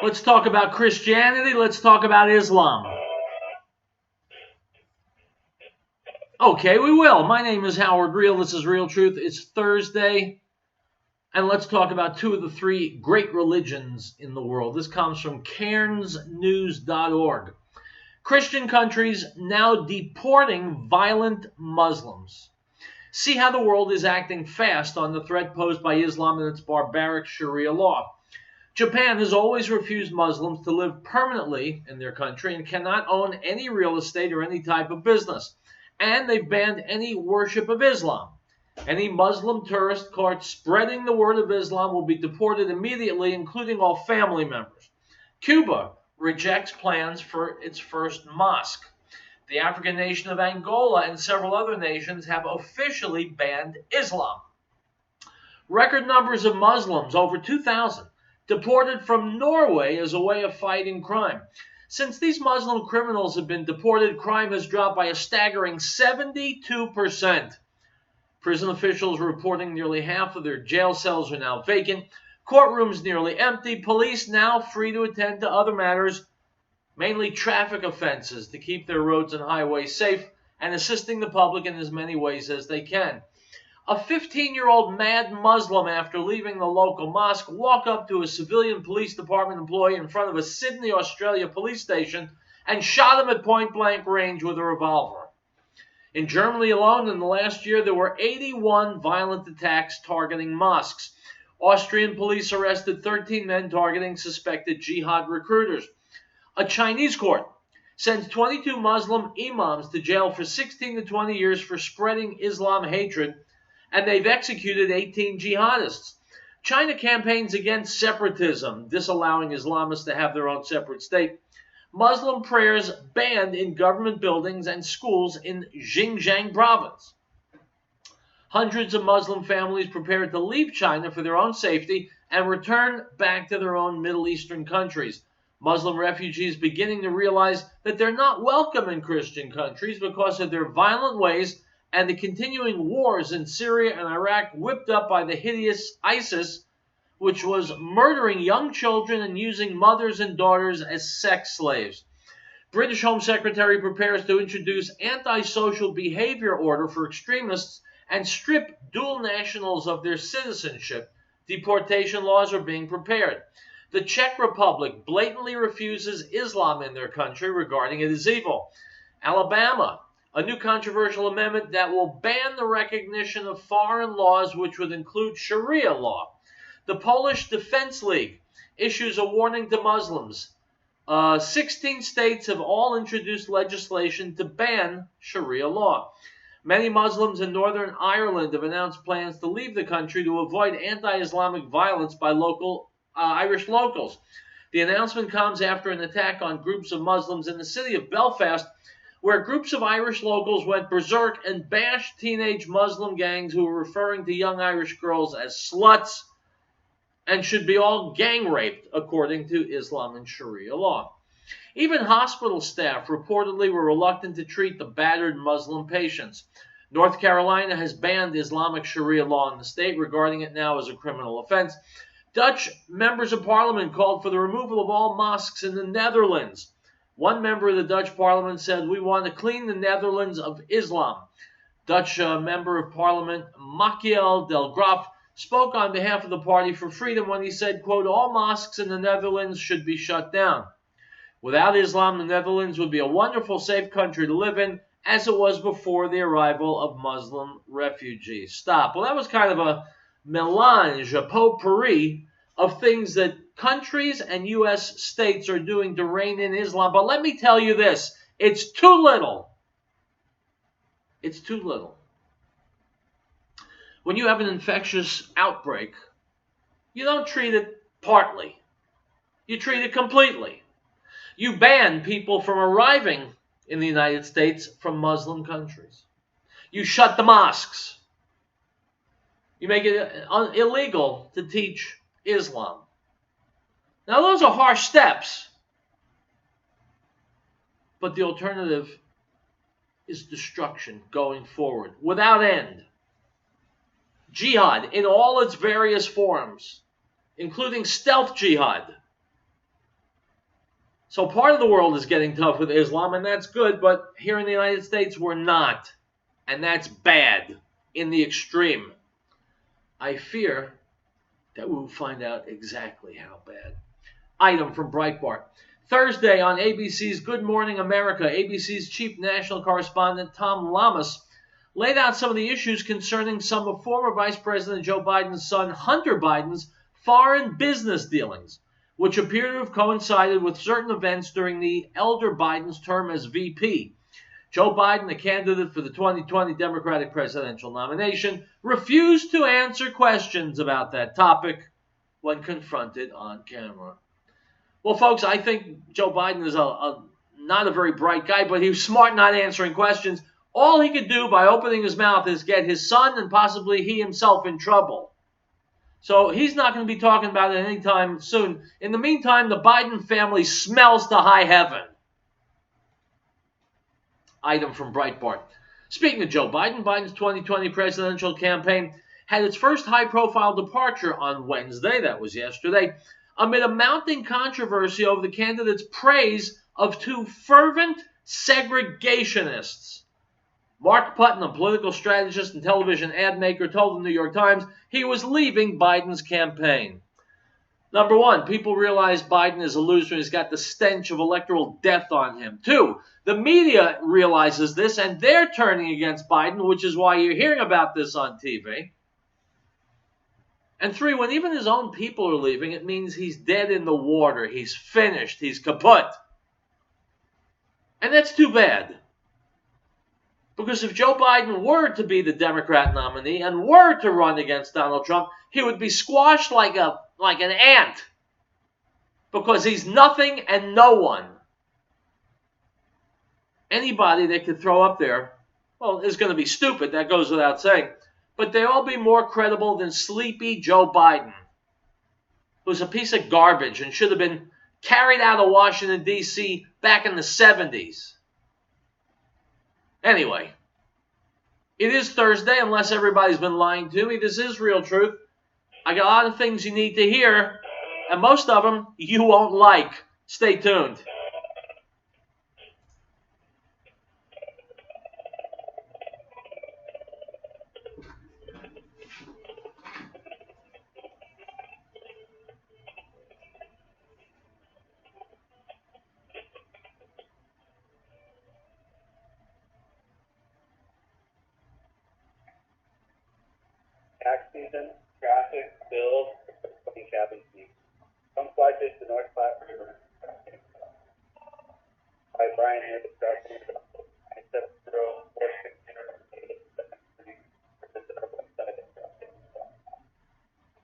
Let's talk about Christianity. Let's talk about Islam. Okay, we will. My name is Howard Real. This is Real Truth. It's Thursday. And let's talk about two of the three great religions in the world. This comes from cairnsnews.org. Christian countries now deporting violent Muslims. See how the world is acting fast on the threat posed by Islam and its barbaric Sharia law. Japan has always refused Muslims to live permanently in their country and cannot own any real estate or any type of business. And they've banned any worship of Islam. Any Muslim tourist caught spreading the word of Islam will be deported immediately, including all family members. Cuba rejects plans for its first mosque. The African nation of Angola and several other nations have officially banned Islam. Record numbers of Muslims, over 2,000, deported from Norway as a way of fighting crime. Since these Muslim criminals have been deported, crime has dropped by a staggering 72%. Prison officials are reporting nearly half of their jail cells are now vacant, courtrooms nearly empty, police now free to attend to other matters, mainly traffic offenses, to keep their roads and highways safe and assisting the public in as many ways as they can. A 15-year-old mad Muslim, after leaving the local mosque, walked up to a civilian police department employee in front of a Sydney, Australia police station and shot him at point-blank range with a revolver. In Germany alone, in the last year, there were 81 violent attacks targeting mosques. Austrian police arrested 13 men targeting suspected jihad recruiters. A Chinese court sends 22 Muslim imams to jail for 16 to 20 years for spreading Islam hatred, and they've executed 18 jihadists. China campaigns against separatism, disallowing Islamists to have their own separate state. Muslim prayers banned in government buildings and schools in Xinjiang province. Hundreds of Muslim families prepared to leave China for their own safety and return back to their own Middle Eastern countries. Muslim refugees beginning to realize that they're not welcome in Christian countries because of their violent ways and the continuing wars in Syria and Iraq, whipped up by the hideous ISIS, which was murdering young children and using mothers and daughters as sex slaves. British Home Secretary prepares to introduce antisocial behavior order for extremists and strip dual nationals of their citizenship. Deportation laws are being prepared. The Czech Republic blatantly refuses Islam in their country, regarding it as evil. Alabama, a new controversial amendment that will ban the recognition of foreign laws, which would include Sharia law. The Polish Defense League issues a warning to Muslims. 16 states have all introduced legislation to ban Sharia law. Many Muslims in Northern Ireland have announced plans to leave the country to avoid anti-Islamic violence by Irish locals. The announcement comes after an attack on groups of Muslims in the city of Belfast, where groups of Irish locals went berserk and bashed teenage Muslim gangs who were referring to young Irish girls as sluts and should be all gang raped, according to Islam and Sharia law. Even hospital staff reportedly were reluctant to treat the battered Muslim patients. North Carolina has banned Islamic Sharia law in the state, regarding it now as a criminal offense. Dutch members of parliament called for the removal of all mosques in the Netherlands. One member of the Dutch parliament said, "We want to clean the Netherlands of Islam." Dutch member of parliament Machiel del Graaf spoke on behalf of the Party for Freedom when he said, quote, "All mosques in the Netherlands should be shut down. Without Islam, the Netherlands would be a wonderful, safe country to live in, as it was before the arrival of Muslim refugees." Stop. Well, that was kind of a melange, a potpourri of things that countries and U.S. states are doing to rein in Islam. But let me tell you this, it's too little. It's too little. When you have an infectious outbreak, you don't treat it partly. You treat it completely. You ban people from arriving in the United States from Muslim countries. You shut the mosques. You make it illegal to teach Islam. Now, those are harsh steps, but the alternative is destruction going forward, without end. Jihad in all its various forms, including stealth jihad, So part of the world is getting tough with Islam, and that's good, but here in the United States, we're not. And that's bad in the extreme. I fear that we will find out exactly how bad. Item from Breitbart. Thursday on ABC's Good Morning America, ABC's chief national correspondent Tom Lamas laid out some of the issues concerning some of former Vice President Joe Biden's son Hunter Biden's foreign business dealings, which appear to have coincided with certain events during the elder Biden's term as VP. Joe Biden, the candidate for the 2020 Democratic presidential nomination, refused to answer questions about that topic when confronted on camera. Well, folks, I think Joe Biden is not a very bright guy, but he was smart not answering questions. All he could do by opening his mouth is get his son and possibly he himself in trouble. So he's not going to be talking about it anytime soon. In the meantime, the Biden family smells to high heaven. Item from Breitbart. Speaking of Joe Biden, Biden's 2020 presidential campaign had its first high-profile departure on Wednesday, that was yesterday, amid a mounting controversy over the candidate's praise of two fervent segregationists. Mark Putnam, political strategist and television ad maker, told the New York Times he was leaving Biden's campaign. Number one, people realize Biden is a loser and he's got the stench of electoral death on him. Two, the media realizes this and they're turning against Biden, which is why you're hearing about this on TV. And three, when even his own people are leaving, it means he's dead in the water. He's finished. He's kaput. And that's too bad. Because if Joe Biden were to be the Democrat nominee and were to run against Donald Trump, he would be squashed like an ant. Because he's nothing and no one. Anybody they could throw up there, well, is going to be stupid. That goes without saying. But they'll all be more credible than sleepy Joe Biden, who's a piece of garbage and should have been carried out of Washington, D.C. back in the 70s. Anyway, it is Thursday, unless everybody's been lying to me. This is Real Truth. I got a lot of things you need to hear, and most of them you won't like. Stay tuned. Tax season, traffic, bills, and cabin fees. Come fly fish the North Platte River. Hi, Brian here, discussing 970-460-8873. Visit our website at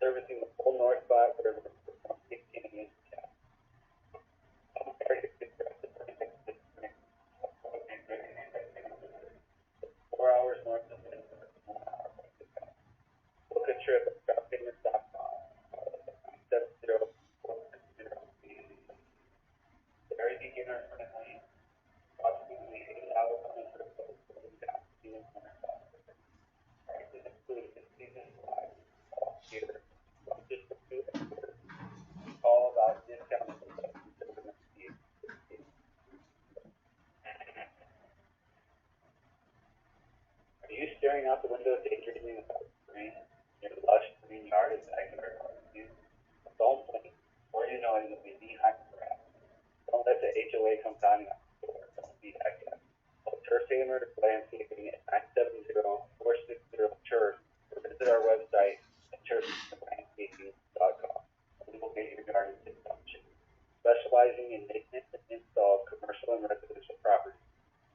servicing the full North Platte River from 16 years to 10. Target aggressive 4 hours north of the book a trip at scottpayments.com. 970-460. Very beginner friendly, approximately 8 hours on the trip without seeing prices include the season flight all year. From just a few experts, all about discounts and subsidies. Are you staring out the window daydreaming about spring? Your lush green yard is backyard barbecue. Don't blink, or you know it'll be knee-high grass. Don't let the HOA come pounding on the door. Don't be that guy. Call Turf Tamer Landscaping at 970-460-TURF or visit our website at turflandscaping.com. We will get your garden discount. Specializing in maintenance and install of commercial and residential properties.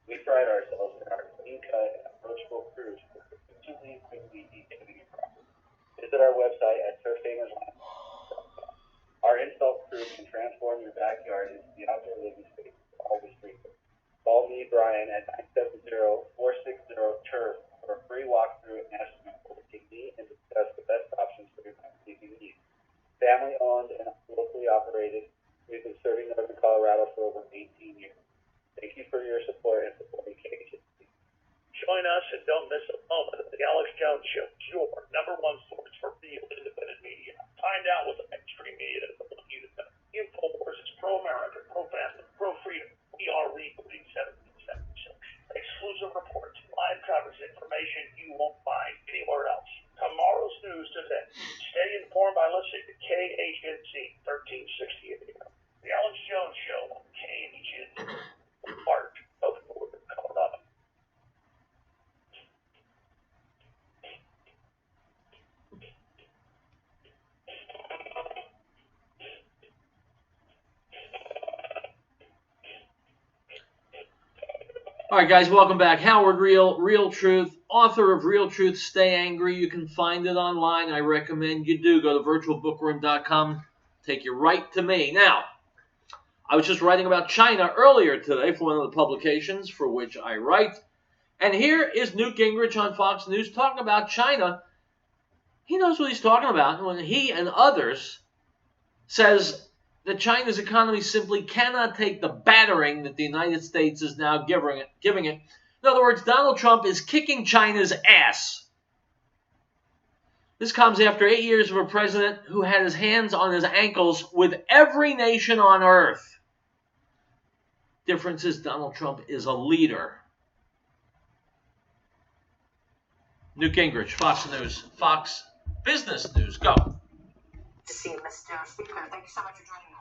We pride ourselves in our clean-cut and approachable crews for efficiently and quickly detailing your property. Visit our website at turftamersland.com. Our install crew can transform your backyard into the outdoor living space always free. Call me, Brian, at 970-460-TURF for a free walkthrough and estimate where we can meet and discuss the best options for your landscaping needs. Family owned and locally operated, we've been serving Northern Colorado for over 18 years. Thank you for your support and supporting KHC. Join us and don't miss a moment of the Alex Jones Show, your number one source for real independent media. Find out what the mainstream media doesn't want you to know. InfoWars is pro-American, pro-family. Stay informed by listening to KHNC 1360 AM. The Alex Jones Show on KHNC, part of Northern Colorado. All right, guys, welcome back. Howard Real Truth, author of Real Truth, Stay Angry. You can find it online. I recommend you do. Go to virtualbookroom.com. Take you right to me. Now, I was just writing about China earlier today for one of the publications for which I write. And here is Newt Gingrich on Fox News talking about China. He knows what he's talking about when he and others says that China's economy simply cannot take the battering that the United States is now giving it. In other words, Donald Trump is kicking China's ass. This comes after 8 years of a president who had his hands on his ankles with every nation on earth. Difference is Donald Trump is a leader. Newt Gingrich, Fox News, Fox Business News. Go. See you, Mr. Speaker. Thank you so much for joining us.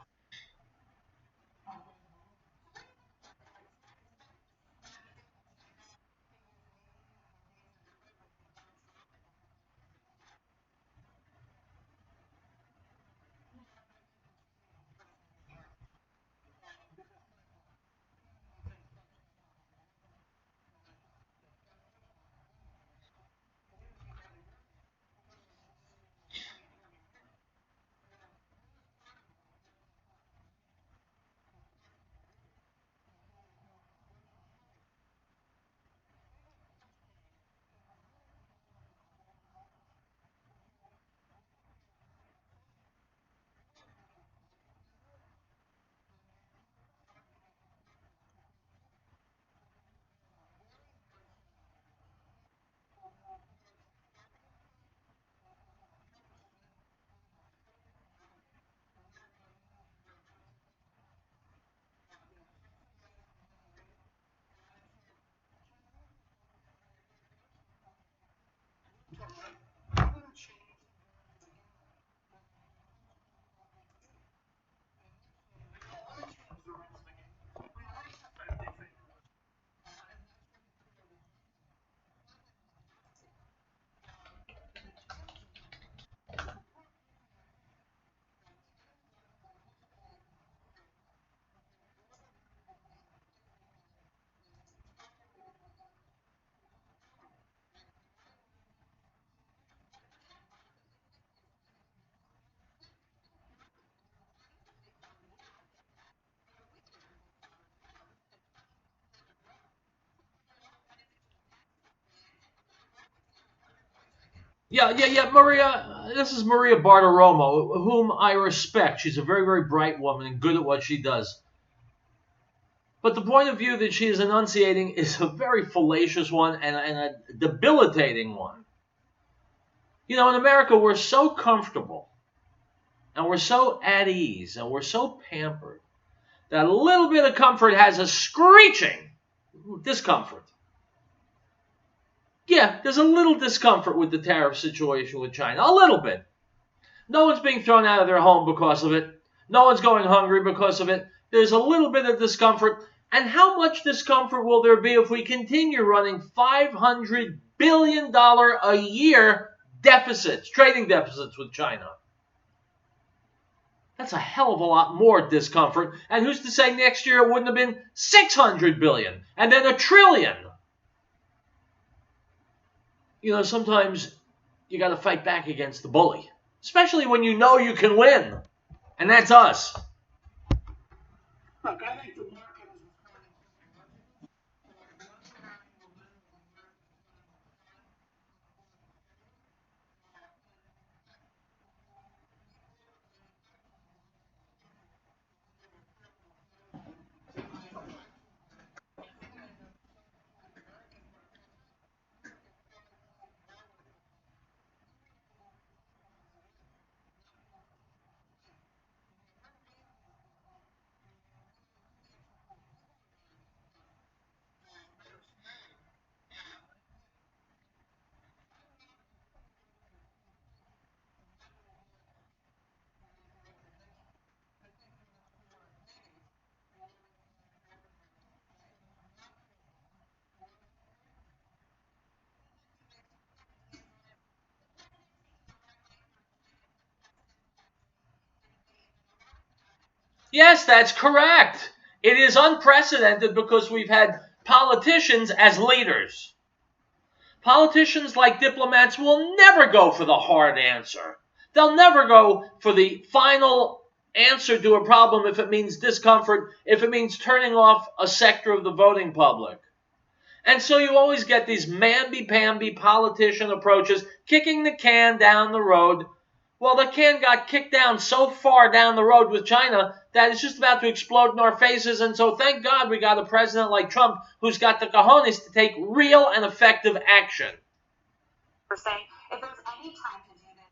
Yeah, Maria. This is Maria Bartiromo, whom I respect. She's a very, very bright woman and good at what she does. But the point of view that she is enunciating is a very fallacious one and a debilitating one. You know, in America, we're so comfortable and we're so at ease and we're so pampered that a little bit of comfort has a screeching discomfort. Yeah, there's a little discomfort with the tariff situation with China. A little bit. No one's being thrown out of their home because of it. No one's going hungry because of it. There's a little bit of discomfort. And how much discomfort will there be if we continue running $500 billion a year deficits, trading deficits with China? That's a hell of a lot more discomfort. And who's to say next year it wouldn't have been $600 billion and then $1 trillion? You know, sometimes you got to fight back against the bully, especially when you know you can win. And that's us. Look, I think the market is Yes, that's correct. It is unprecedented because we've had politicians as leaders. Politicians, like diplomats, will never go for the hard answer. They'll never go for the final answer to a problem if it means discomfort, if it means turning off a sector of the voting public. And so you always get these mamby-pamby politician approaches, kicking the can down the road. Well, the can got kicked down so far down the road with China that it's just about to explode in our faces. And so thank God we got a president like Trump who's got the cojones to take real and effective action. For saying, if there's any time to do this,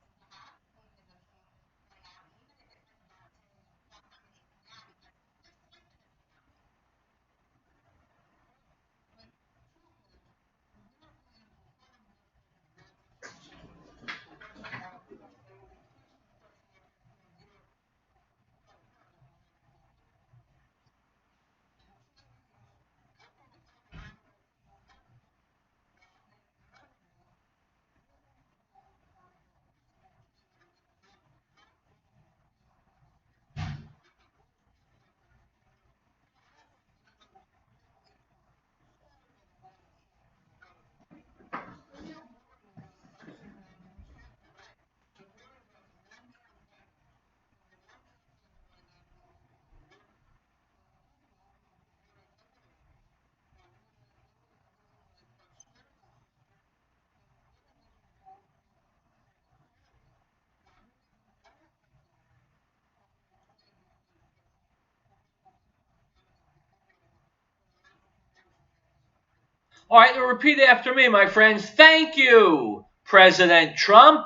All right, now repeat after me, my friends. Thank you, President Trump.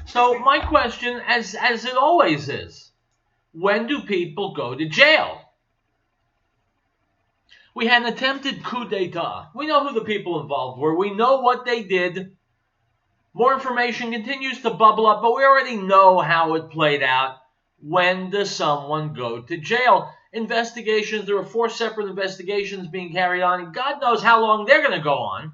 So my question, as it always is, when do people go to jail? We had an attempted coup d'etat. We know who the people involved were. We know what they did. More information continues to bubble up, but we already know how it played out. When does someone go to jail? Investigations, there were 4 separate investigations being carried on, and God knows how long they're going to go on.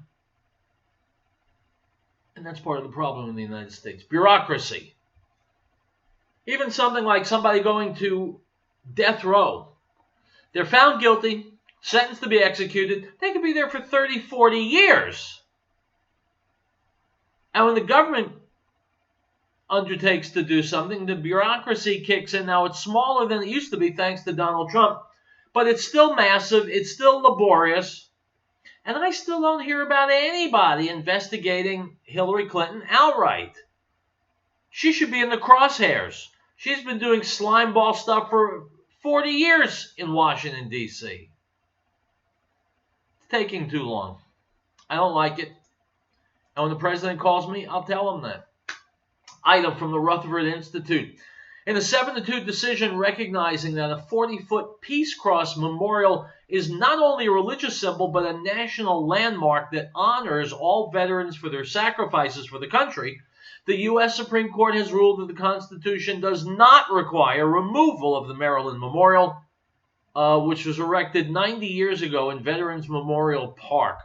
And that's part of the problem in the United States. Bureaucracy. Even something like somebody going to death row. They're found guilty, sentenced to be executed. They could be there for 30, 40 years. And when the government undertakes to do something, the bureaucracy kicks in. Now, it's smaller than it used to be thanks to Donald Trump, but it's still massive. It's still laborious. And I still don't hear about anybody investigating Hillary Clinton outright. She should be in the crosshairs. She's been doing slimeball stuff for 40 years in Washington, D.C. It's taking too long. I don't like it. And when the president calls me, I'll tell him that. Item from the Rutherford Institute. In a 7-2 decision recognizing that a 40-foot Peace Cross memorial is not only a religious symbol, but a national landmark that honors all veterans for their sacrifices for the country, the U.S. Supreme Court has ruled that the Constitution does not require removal of the Maryland Memorial, which was erected 90 years ago in Veterans Memorial Park.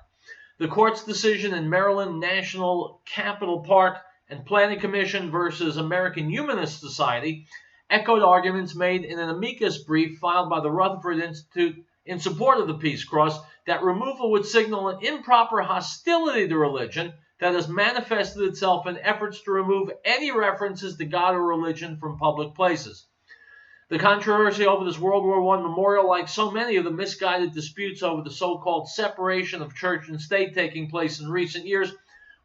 The court's decision in Maryland National Capital Park and Planning Commission versus American Humanist Society echoed arguments made in an amicus brief filed by the Rutherford Institute in support of the Peace Cross that removal would signal an improper hostility to religion that has manifested itself in efforts to remove any references to God or religion from public places. The controversy over this World War I memorial, like so many of the misguided disputes over the so-called separation of church and state taking place in recent years,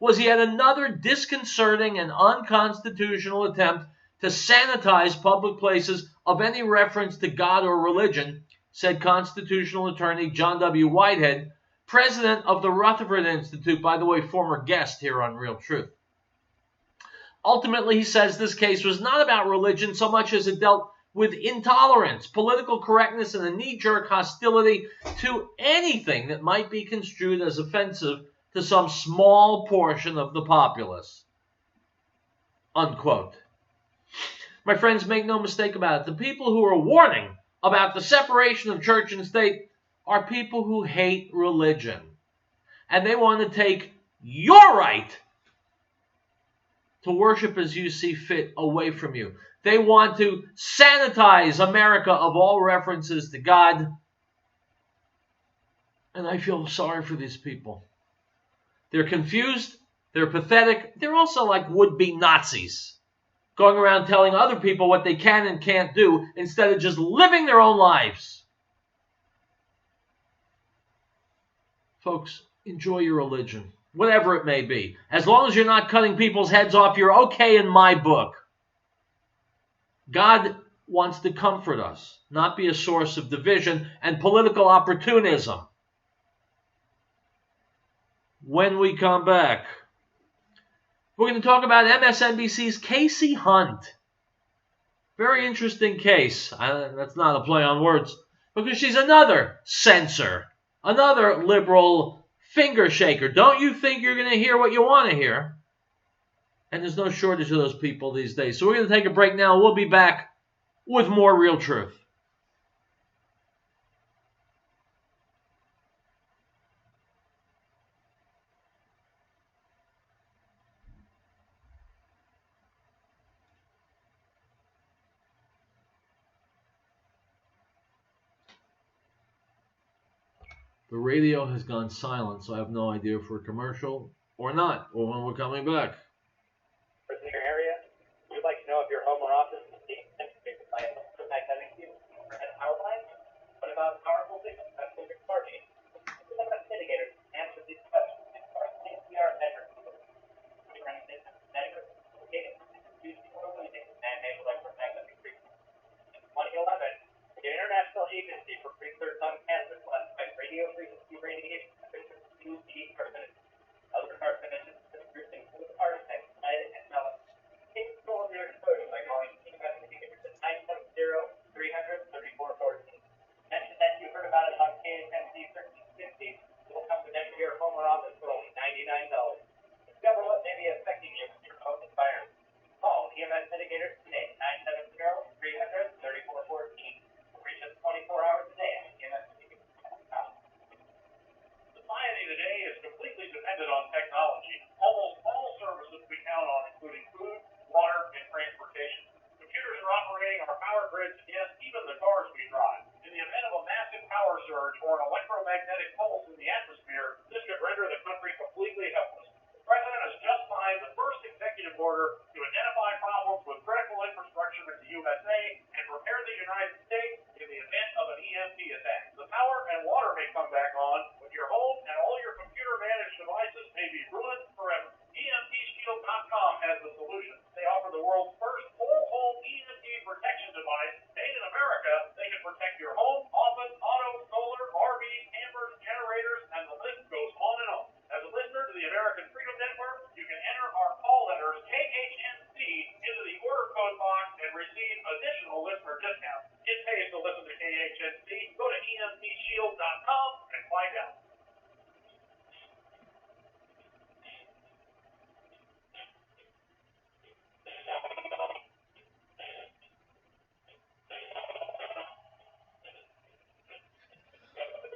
was yet another disconcerting and unconstitutional attempt to sanitize public places of any reference to God or religion, said constitutional attorney John W. Whitehead, president of the Rutherford Institute, by the way, former guest here on Real Truth. Ultimately, he says this case was not about religion so much as it dealt with intolerance, political correctness, and a knee-jerk hostility to anything that might be construed as offensive to some small portion of the populace. Unquote. My friends, make no mistake about it. The people who are warning about the separation of church and state are people who hate religion. And they want to take your right to worship as you see fit away from you. They want to sanitize America of all references to God. And I feel sorry for these people. They're confused. They're pathetic. They're also like would-be Nazis, going around telling other people what they can and can't do instead of just living their own lives. Folks, enjoy your religion, whatever it may be. As long as you're not cutting people's heads off, you're okay in my book. God wants to comfort us, not be a source of division and political opportunism. When we come back, we're going to talk about MSNBC's Casey Hunt. Very interesting case. That's not a play on words, because she's another censor, another liberal finger shaker. Don't you think you're going to hear what you want to hear? And there's no shortage of those people these days. So we're going to take a break now. We'll be back with more Real Truth. The radio has gone silent, so I have no idea if we're commercial or not, or when we're coming back. In your area, we'd like to know if your home or office is being penetrated by electromagnetic fields or has power lines. What about powerful signals that will be charging? What about mitigators? Answer these questions. Our CPR measures different negative gain, using or losing man-made electromagnetic frequencies. In 2011, the International Agency for Research on Cancer classified radio frequency radiation as 2D carcinogens. Other carcinogens, including artificial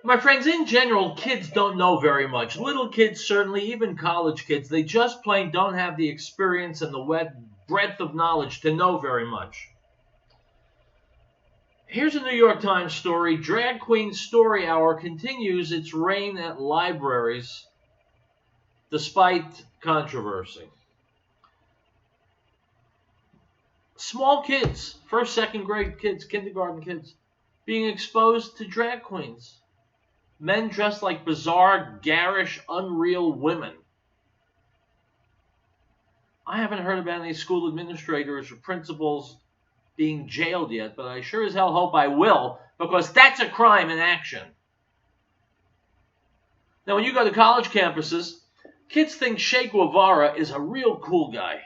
My friends, in general, kids don't know very much. Little kids, certainly, even college kids, they just plain don't have the experience and the breadth of knowledge to know very much. Here's a New York Times story. Drag Queen Story Hour continues its reign at libraries despite controversy. Small kids, first, second grade kids, kindergarten kids, being exposed to drag queens. Men dressed like bizarre, garish, unreal women. I haven't heard about any school administrators or principals being jailed yet, but I sure as hell hope I will, because that's a crime in action. Now, when you go to college campuses, kids think Che Guevara is a real cool guy.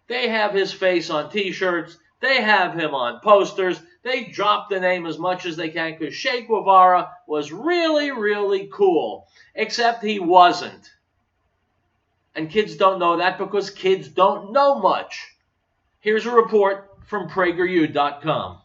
They have his face on t-shirts. They have him on posters. They drop the name as much as they can because Che Guevara was really, really cool. Except he wasn't. And kids don't know that because kids don't know much. Here's a report from PragerU.com.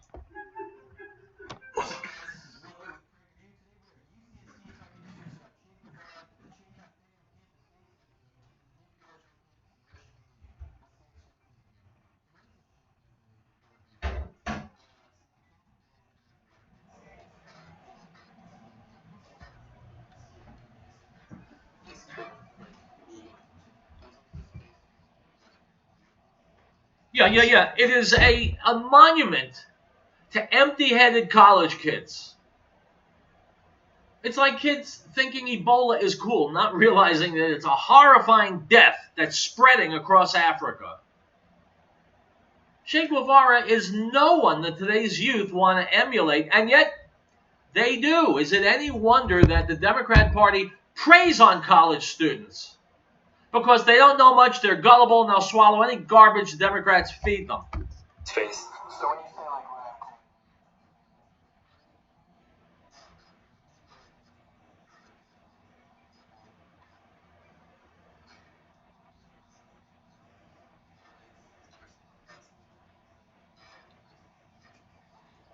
Yeah. It is a monument to empty-headed college kids. It's like kids thinking Ebola is cool, not realizing that it's a horrifying death that's spreading across Africa. Che Guevara is no one that today's youth want to emulate, and yet they do. Is it any wonder that the Democrat Party preys on college students? Because they don't know much, they're gullible, and they'll swallow any garbage the Democrats feed them. Face. So when you say like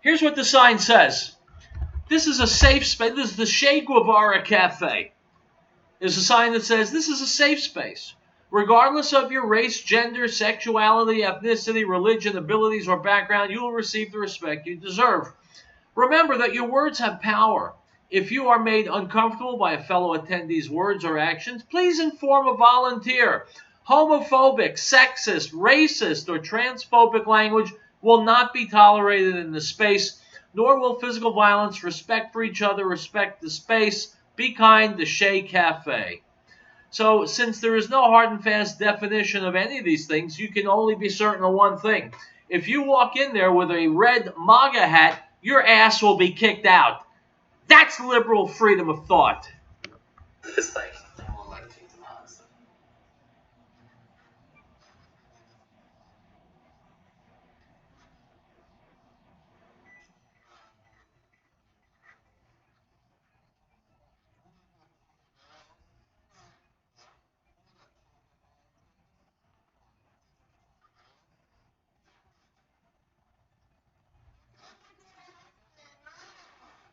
Here's what the sign says. This is a safe space. This is the Che Guevara Cafe. There's a sign that says this is a safe space. Regardless of your race, gender, sexuality, ethnicity, religion, abilities, or background, you will receive the respect you deserve. Remember that your words have power. If you are made uncomfortable by a fellow attendee's words or actions, please inform a volunteer. Homophobic, sexist, racist, or transphobic language will not be tolerated in the space, nor will physical violence. Respect for each other, respect the space. Be kind, the Che Cafe. So, since there is no hard and fast definition of any of these things, you can only be certain of one thing. If you walk in there with a red MAGA hat, your ass will be kicked out. That's liberal freedom of thought. it's like they will like take them out.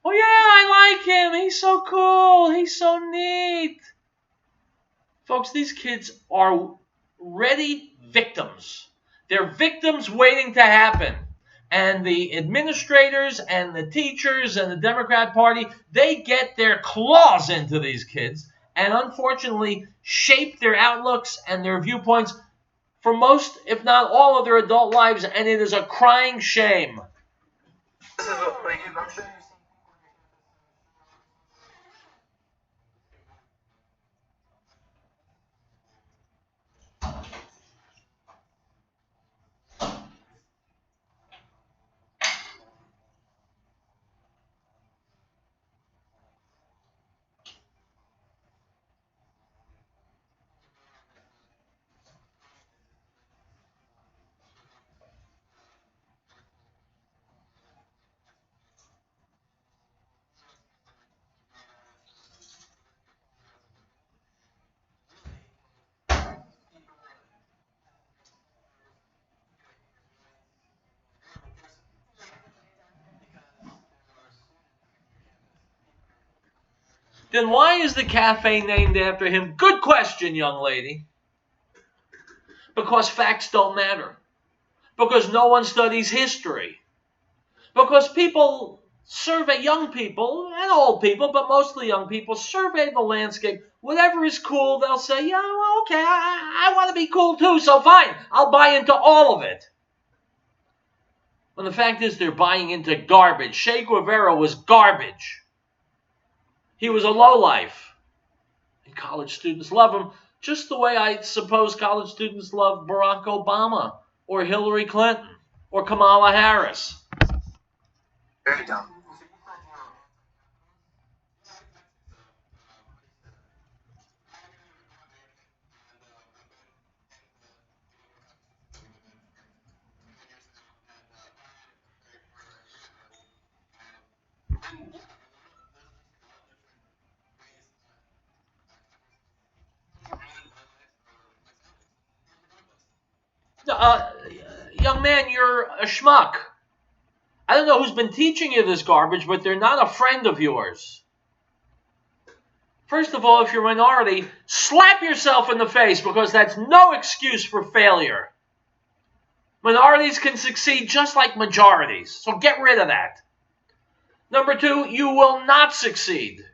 Oh yeah, I like him. He's so cool. He's so neat. Folks, these kids are ready victims. They're victims waiting to happen. And the administrators and the teachers and the Democrat Party, they get their claws into these kids and unfortunately shape their outlooks and their viewpoints for most, if not all, of their adult lives, and it is a crying shame. This is what, like, I'm sure you've seen. Then why is the cafe named after him? Good question, young lady. Because facts don't matter. Because no one studies history. Because people survey, young people and old people, but mostly young people, survey the landscape. Whatever is cool, they'll say, yeah, well, okay, I want to be cool too, so fine, I'll buy into all of it. When the fact is they're buying into garbage. Che Guevara was garbage. He was a lowlife. And college students love him just the way I suppose college students love Barack Obama or Hillary Clinton or Kamala Harris. Very dumb. Uh, Young man, you're a schmuck. I don't know who's been teaching you this garbage, but they're not a friend of yours. First of all, if you're a minority, slap yourself in the face because that's no excuse for failure. Minorities can succeed just like majorities, so get rid of that. Number two, you will not succeed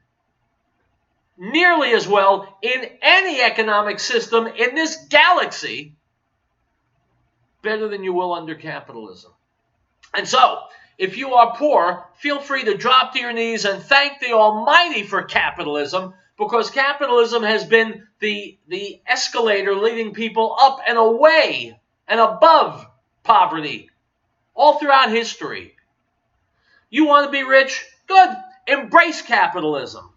nearly as well in any economic system in this galaxy better than you will under capitalism. And so, if you are poor, feel free to drop to your knees and thank the Almighty for capitalism, because capitalism has been the escalator leading people up and away and above poverty all throughout history. You want to be rich? Good. Embrace capitalism.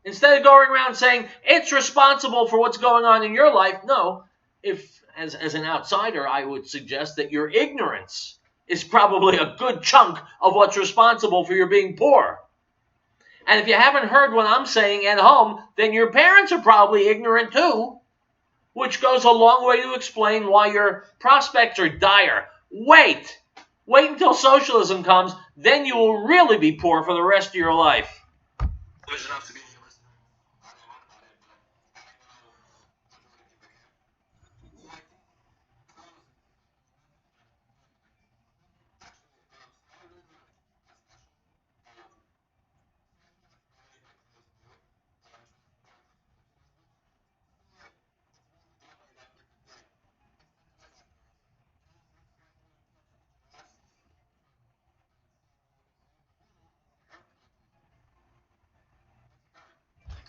Instead of going around saying it's responsible for what's going on in your life, no. If, as an outsider, I would suggest that your ignorance is probably a good chunk of what's responsible for your being poor. And if you haven't heard what I'm saying at home, then your parents are probably ignorant too, which goes a long way to explain why your prospects are dire. Wait until socialism comes, then you will really be poor for the rest of your life.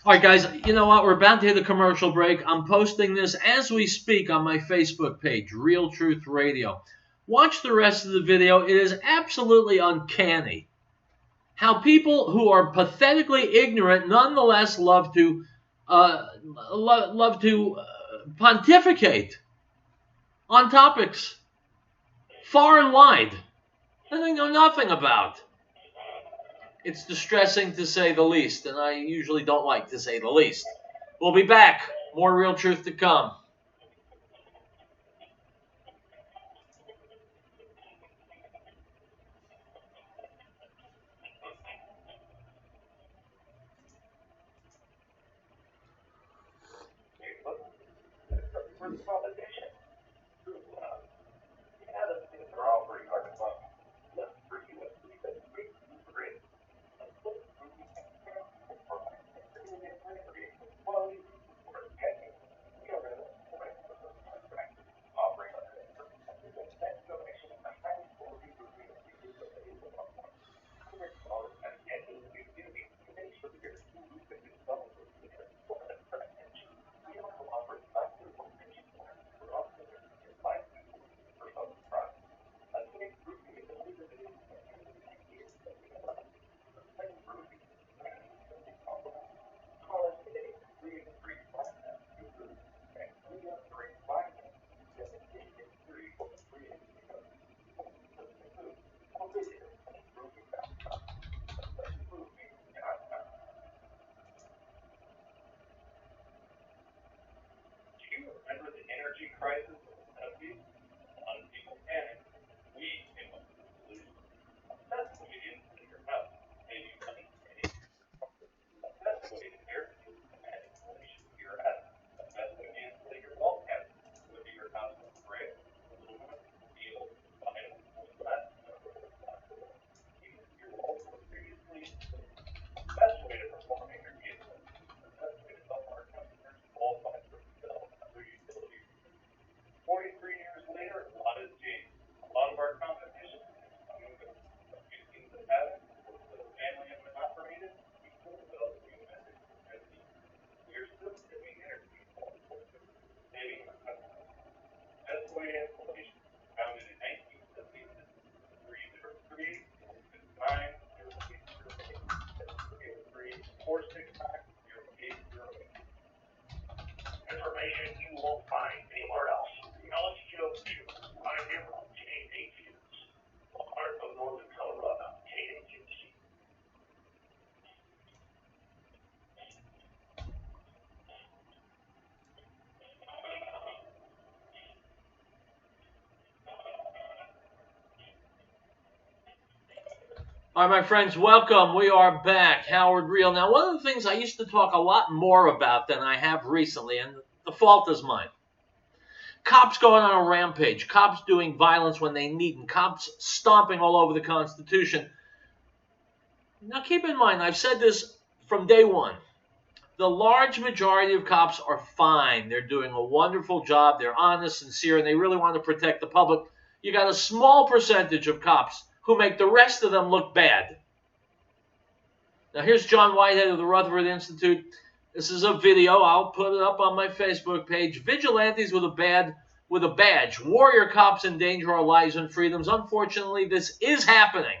All right, guys, you know what? We're about to hit a commercial break. I'm posting this as we speak on my Facebook page, Real Truth Radio. Watch the rest of the video. It is absolutely uncanny how people who are pathetically ignorant nonetheless love to pontificate on topics far and wide that they know nothing about. It's distressing to say the least, and I usually don't like to say the least. We'll be back. More Real Truth to come. For consolidation, yeah, the things are all pretty hard to find. Look for USB, but great. Quality for testing. You know, offering that donation of highly quality reviews. All right, my friends, welcome. We are back. Howard Real. Now, one of the things I used to talk a lot more about than I have recently, and the fault is mine. Cops going on a rampage, cops doing violence when they needn't, cops stomping all over the Constitution. Now, keep in mind, I've said this from day one. The large majority of cops are fine. They're doing a wonderful job. They're honest, sincere, and they really want to protect the public. You got a small percentage of cops who make the rest of them look bad. Now, here's John Whitehead of the Rutherford Institute. This is a video. I'll put it up on my Facebook page. Vigilantes with a badge. Warrior cops endanger our lives and freedoms. Unfortunately, this is happening.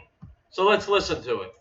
So let's listen to it.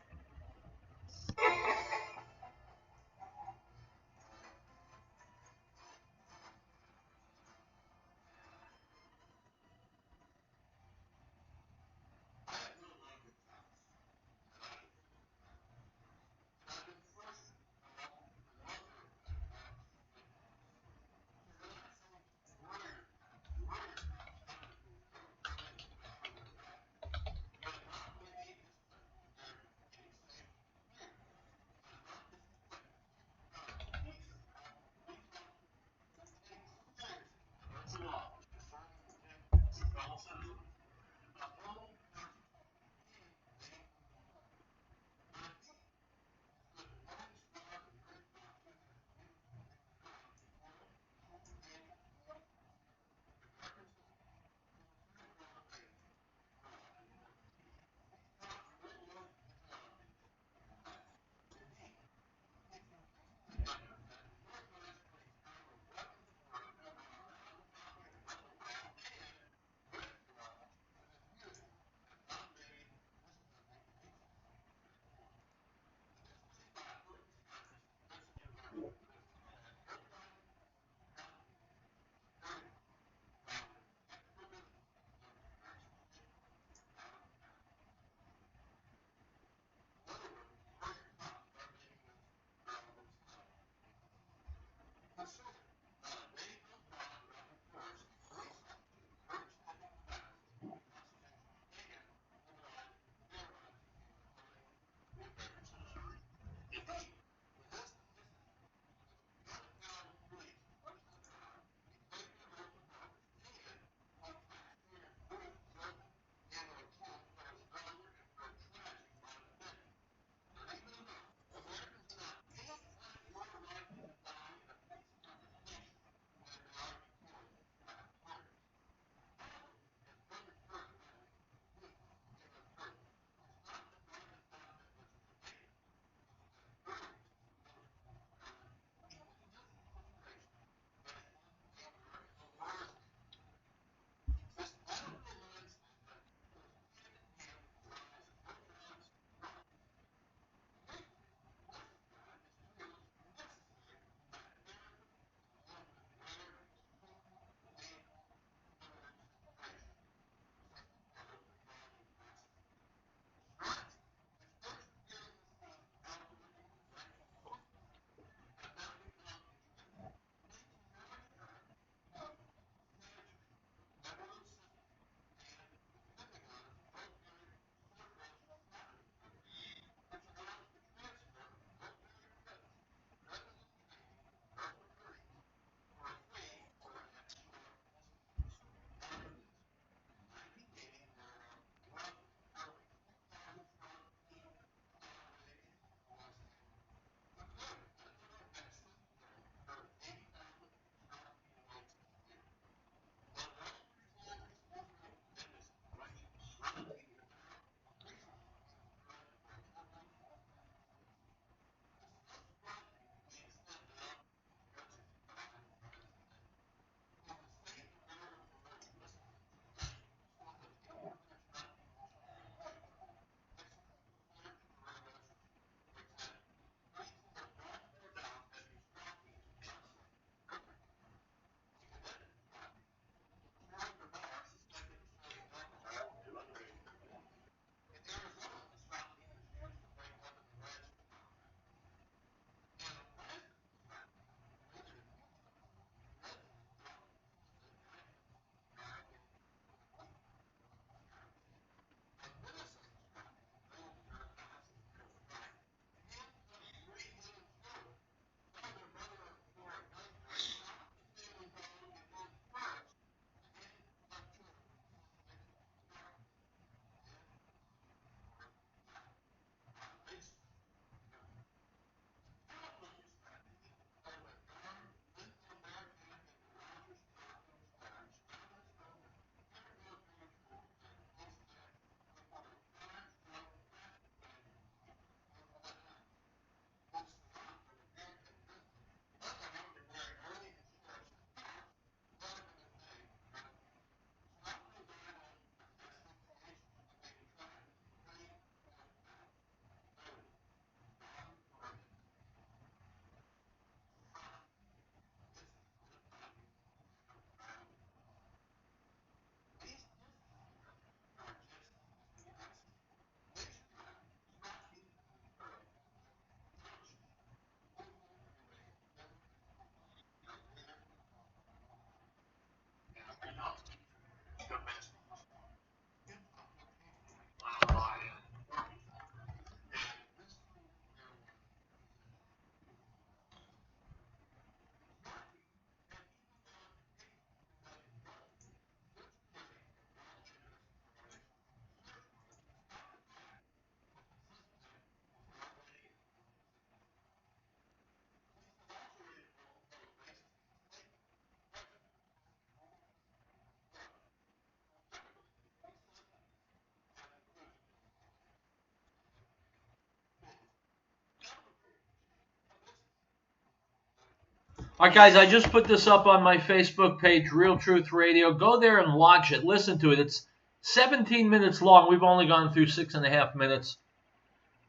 All right, guys, I just put this up on my Facebook page, Real Truth Radio. Go there and watch it. Listen to it. It's 17 minutes long. We've only gone through 6.5 minutes.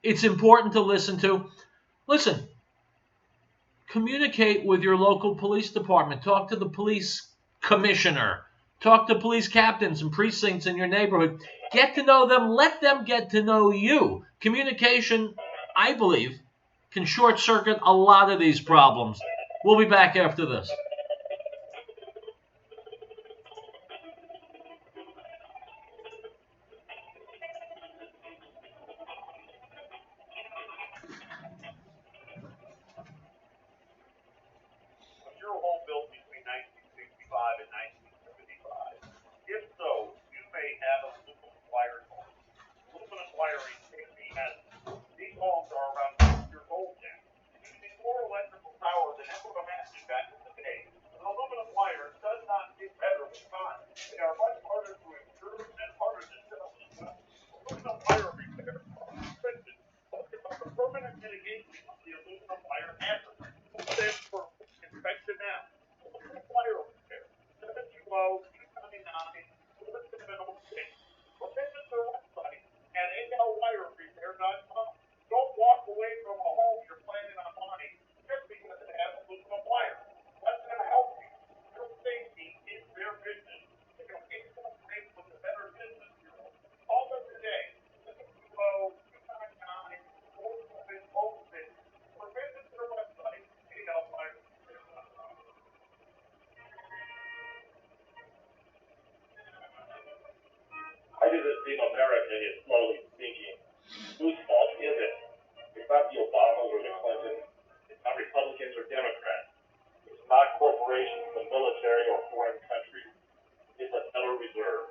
It's important to listen to. Listen, communicate with your local police department. Talk to the police commissioner. Talk to police captains and precincts in your neighborhood. Get to know them. Let them get to know you. Communication, I believe, can short circuit a lot of these problems. We'll be back after this. Was your home built between 1965 and 1975? If so, you may have aluminum wiring home. Aluminum wiring safety hazards. These homes are around 6 years old now, using more electrical power than ever imagined back in the day. An aluminum wire does not get better with time. They are much harder to insure and harder to sell as well. Aluminum wire repair are expensive. Focus on the permanent mitigation of the aluminum wire hazard. Send for inspection now. Aluminum wire repair. 720-299-4706. Or visit their website at ALWireRepair.com. Don't walk away from a home you're planning on buying just because it has aluminum wire. That's going to help you. Your safety is their business. They can get you safe with a better business bureau. Call them today. 720-299-4706. Or visit their website, ALWireRepair.com. Why does it seem America is slowly sinking? Whose fault is it? It's not the Obamas or the Clintons. It's not Republicans or Democrats. It's not corporations, the military, or foreign countries. It's the Federal Reserve.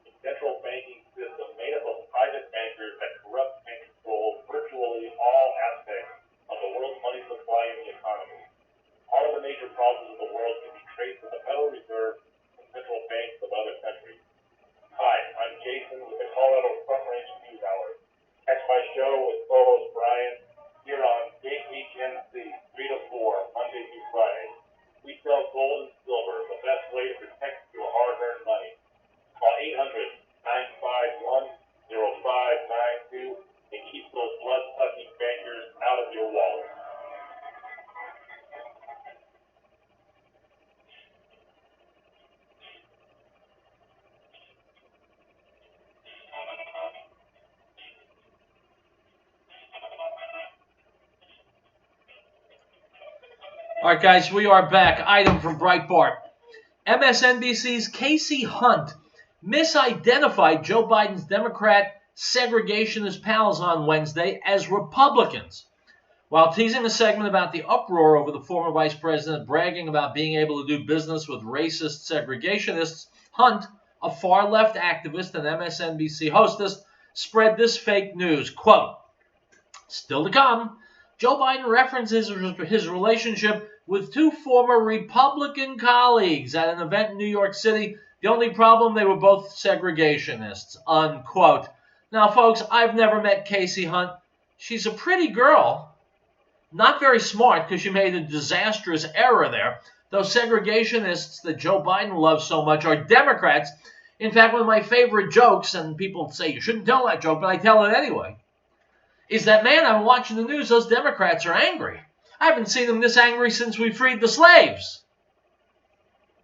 The central banking system made up of private bankers that corrupt and control virtually all aspects of the world's money supply and the economy. All of the major problems of the world can be traced to the Federal Reserve and central banks of other countries. Hi, I'm Jason with the Colorado Front Range News Hour. Catch my show with co-host Brian here on KHNC 3 to 4, Monday through Friday. We sell gold and silver, the best way to protect your hard-earned money. Call 800-951-0592 and keep those blood-sucking bankers out of your wallet. All right, guys, we are back. Item from Breitbart. MSNBC's Casey Hunt misidentified Joe Biden's Democrat segregationist pals on Wednesday as Republicans. While teasing a segment about the uproar over the former vice president bragging about being able to do business with racist segregationists, Hunt, a far-left activist and MSNBC hostess, spread this fake news. Quote, still to come, Joe Biden references his relationship with two former Republican colleagues at an event in New York City. The only problem, they were both segregationists, unquote. Now, folks, I've never met Casey Hunt. She's a pretty girl. Not very smart because she made a disastrous error there. Those segregationists that Joe Biden loves so much are Democrats. In fact, one of my favorite jokes, and people say you shouldn't tell that joke, but I tell it anyway, is that, man, I'm watching the news, those Democrats are angry. I haven't seen them this angry since we freed the slaves.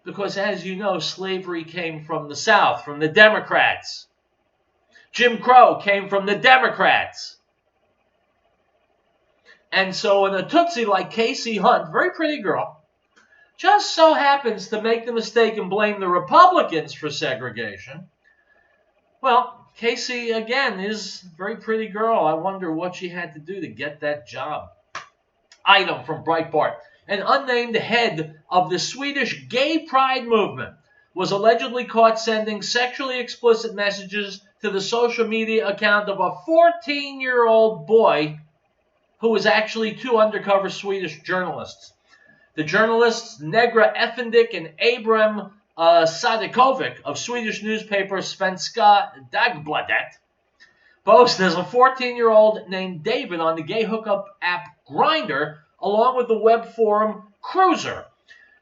Because, as you know, slavery came from the South, from the Democrats. Jim Crow came from the Democrats. And so when a Tootsie like Casey Hunt, very pretty girl, just so happens to make the mistake and blame the Republicans for segregation, well, Casey, again, is a very pretty girl. I wonder what she had to do to get that job. Item from Breitbart. An unnamed head of the Swedish gay pride movement was allegedly caught sending sexually explicit messages to the social media account of a 14-year-old boy who was actually two undercover Swedish journalists. The journalists Negra Effendick and Abram Sadikovic of Swedish newspaper Svenska Dagbladet boast there's a 14-year-old named David on the gay hookup app Grindr, along with the web forum cruiser.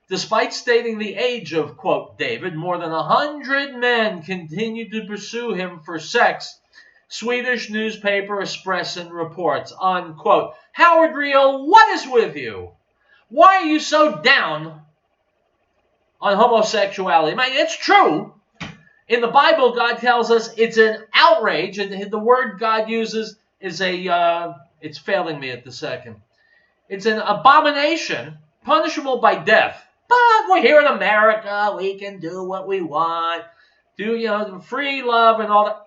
Despite stating the age of, quote, David, more than 100 men continued to pursue him for sex. Swedish newspaper Expressen reports, unquote. Howard Riel, what is with you? Why are you so down on homosexuality? I mean, it's true. In the Bible, God tells us it's an outrage, and the word God uses is it's failing me at the second. It's an abomination, punishable by death. But we're here in America, we can do what we want, do, free love and all that.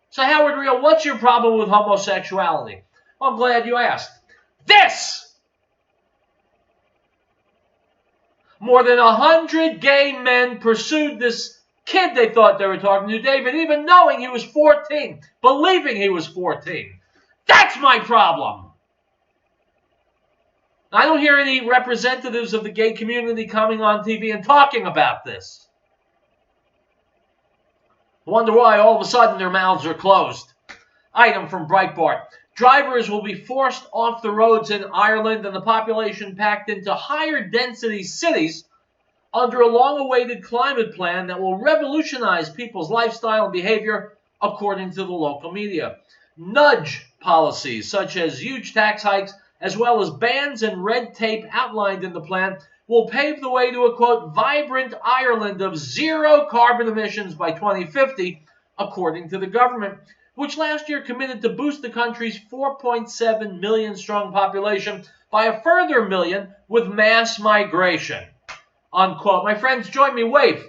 So Howard Riel, what's your problem with homosexuality? Well, I'm glad you asked. This! More than 100 gay men pursued this kid they thought they were talking to, David, even knowing he was 14, believing he was 14. That's my problem. I don't hear any representatives of the gay community coming on TV and talking about this. I wonder why all of a sudden their mouths are closed. Item from Breitbart. Drivers will be forced off the roads in Ireland and the population packed into higher density cities under a long-awaited climate plan that will revolutionize people's lifestyle and behavior, according to the local media. Nudge policies, such as huge tax hikes, as well as bans and red tape outlined in the plan, will pave the way to a, quote, vibrant Ireland of zero carbon emissions by 2050, according to the government, which last year committed to boost the country's 4.7 million strong population by a further million with mass migration, unquote. My friends, join me. Wave.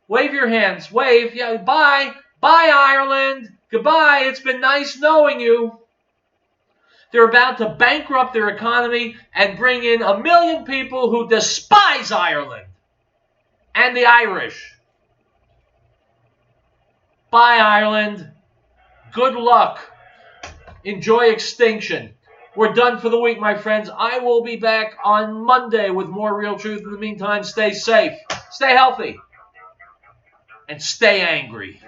Wave your hands. Wave. Yeah, bye. Bye, Ireland. Goodbye. It's been nice knowing you. They're about to bankrupt their economy and bring in 1 million people who despise Ireland and the Irish. Bye, Ireland. Good luck. Enjoy extinction. We're done for the week, my friends. I will be back on Monday with more real truth. In the meantime, stay safe, stay healthy, and stay angry.